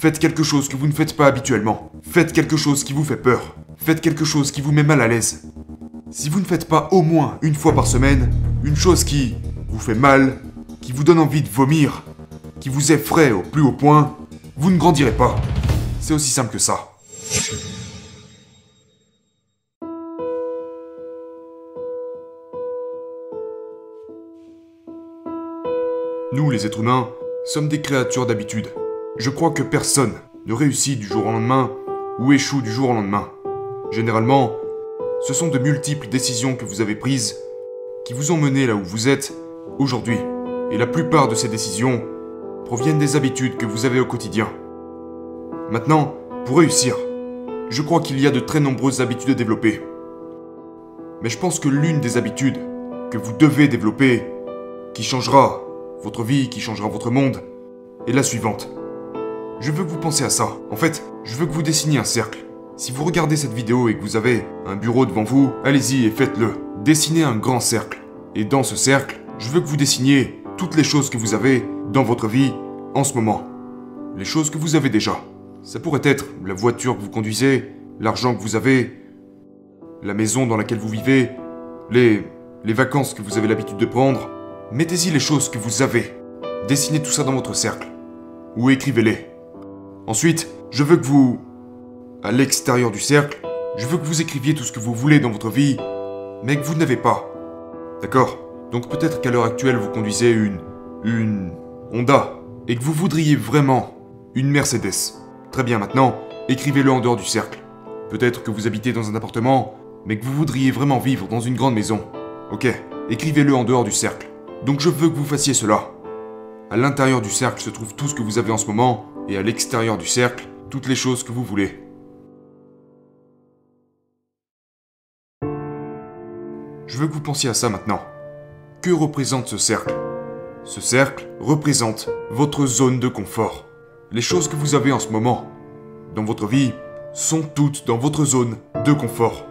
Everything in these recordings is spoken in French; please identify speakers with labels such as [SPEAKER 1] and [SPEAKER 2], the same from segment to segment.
[SPEAKER 1] Faites quelque chose que vous ne faites pas habituellement. Faites quelque chose qui vous fait peur. Faites quelque chose qui vous met mal à l'aise. Si vous ne faites pas au moins une fois par semaine, une chose qui vous fait mal, qui vous donne envie de vomir, qui vous effraie au plus haut point, vous ne grandirez pas. C'est aussi simple que ça. Nous, les êtres humains, sommes des créatures d'habitude. Je crois que personne ne réussit du jour au lendemain ou échoue du jour au lendemain. Généralement, ce sont de multiples décisions que vous avez prises qui vous ont mené là où vous êtes aujourd'hui. Et la plupart de ces décisions proviennent des habitudes que vous avez au quotidien. Maintenant, pour réussir, je crois qu'il y a de très nombreuses habitudes à développer. Mais je pense que l'une des habitudes que vous devez développer, qui changera votre vie, qui changera votre monde, est la suivante. Je veux que vous pensiez à ça. En fait, je veux que vous dessiniez un cercle. Si vous regardez cette vidéo et que vous avez un bureau devant vous, allez-y et faites-le. Dessinez un grand cercle. Et dans ce cercle, je veux que vous dessiniez toutes les choses que vous avez dans votre vie en ce moment. Les choses que vous avez déjà. Ça pourrait être la voiture que vous conduisez, l'argent que vous avez, la maison dans laquelle vous vivez, les vacances que vous avez l'habitude de prendre. Mettez-y les choses que vous avez. Dessinez tout ça dans votre cercle. Ou écrivez-les. Ensuite, je veux que vous... à l'extérieur du cercle, je veux que vous écriviez tout ce que vous voulez dans votre vie, mais que vous n'avez pas. D'accord? Donc peut-être qu'à l'heure actuelle, vous conduisez une Honda, et que vous voudriez vraiment une Mercedes. Très bien, maintenant, écrivez-le en dehors du cercle. Peut-être que vous habitez dans un appartement, mais que vous voudriez vraiment vivre dans une grande maison. Ok, écrivez-le en dehors du cercle. Donc je veux que vous fassiez cela. À l'intérieur du cercle se trouve tout ce que vous avez en ce moment, et à l'extérieur du cercle, toutes les choses que vous voulez. Je veux que vous pensiez à ça maintenant. Que représente ce cercle? Ce cercle représente votre zone de confort. Les choses que vous avez en ce moment, dans votre vie, sont toutes dans votre zone de confort.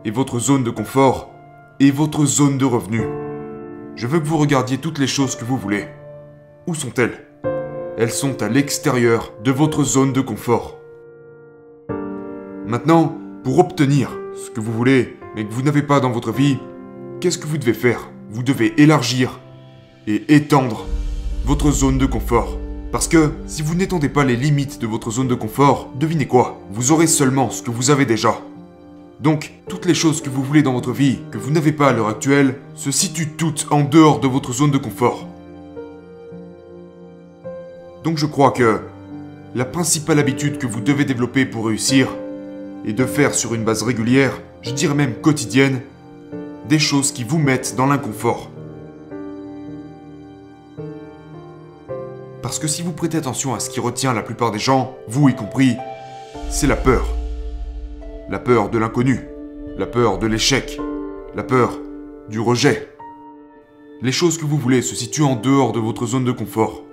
[SPEAKER 1] Et votre zone de confort est votre zone de revenu. Je veux que vous regardiez toutes les choses que vous voulez. Où sont-elles? Elles sont à l'extérieur de votre zone de confort. Maintenant, pour obtenir ce que vous voulez, mais que vous n'avez pas dans votre vie, qu'est-ce que vous devez faire? Vous devez élargir et étendre votre zone de confort. Parce que si vous n'étendez pas les limites de votre zone de confort, devinez quoi? Vous aurez seulement ce que vous avez déjà. Donc, toutes les choses que vous voulez dans votre vie, que vous n'avez pas à l'heure actuelle, se situent toutes en dehors de votre zone de confort. Donc je crois que la principale habitude que vous devez développer pour réussir est de faire sur une base régulière, je dirais même quotidienne, des choses qui vous mettent dans l'inconfort. Parce que si vous prêtez attention à ce qui retient la plupart des gens, vous y compris, c'est la peur. La peur de l'inconnu, la peur de l'échec, la peur du rejet. Les choses que vous voulez se situent en dehors de votre zone de confort.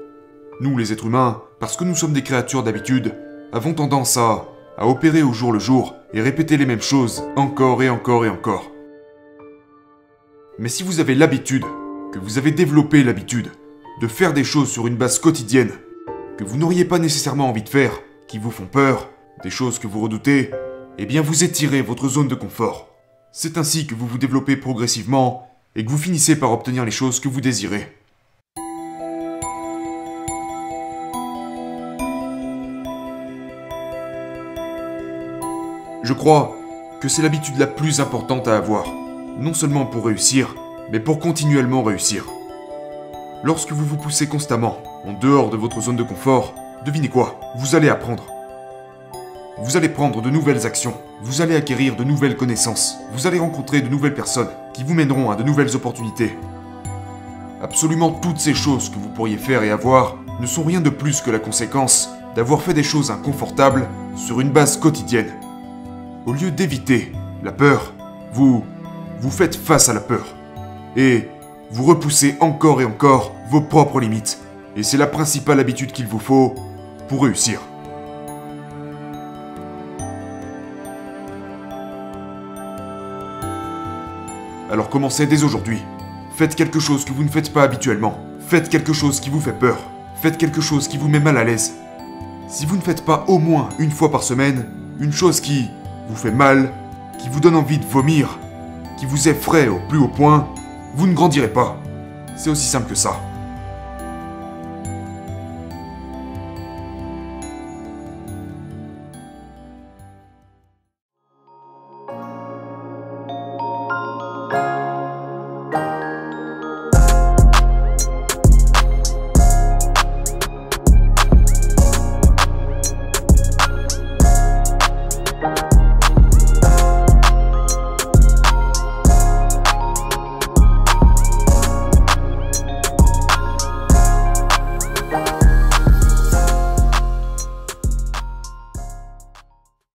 [SPEAKER 1] Nous, les êtres humains, parce que nous sommes des créatures d'habitude, avons tendance à opérer au jour le jour et répéter les mêmes choses encore et encore et encore. Mais si vous avez l'habitude, que vous avez développé l'habitude de faire des choses sur une base quotidienne, que vous n'auriez pas nécessairement envie de faire, qui vous font peur, des choses que vous redoutez, eh bien vous étirez votre zone de confort. C'est ainsi que vous vous développez progressivement et que vous finissez par obtenir les choses que vous désirez. Je crois que c'est l'habitude la plus importante à avoir, non seulement pour réussir, mais pour continuellement réussir. Lorsque vous vous poussez constamment en dehors de votre zone de confort, devinez quoi? Vous allez apprendre. Vous allez prendre de nouvelles actions, vous allez acquérir de nouvelles connaissances, vous allez rencontrer de nouvelles personnes qui vous mèneront à de nouvelles opportunités. Absolument toutes ces choses que vous pourriez faire et avoir ne sont rien de plus que la conséquence d'avoir fait des choses inconfortables sur une base quotidienne. Au lieu d'éviter la peur, vous faites face à la peur. Et vous repoussez encore et encore vos propres limites. Et c'est la principale habitude qu'il vous faut pour réussir. Alors commencez dès aujourd'hui. Faites quelque chose que vous ne faites pas habituellement. Faites quelque chose qui vous fait peur. Faites quelque chose qui vous met mal à l'aise. Si vous ne faites pas au moins une fois par semaine une chose qui vous fait mal, qui vous donne envie de vomir, qui vous effraie au plus haut point, vous ne grandirez pas. C'est aussi simple que ça.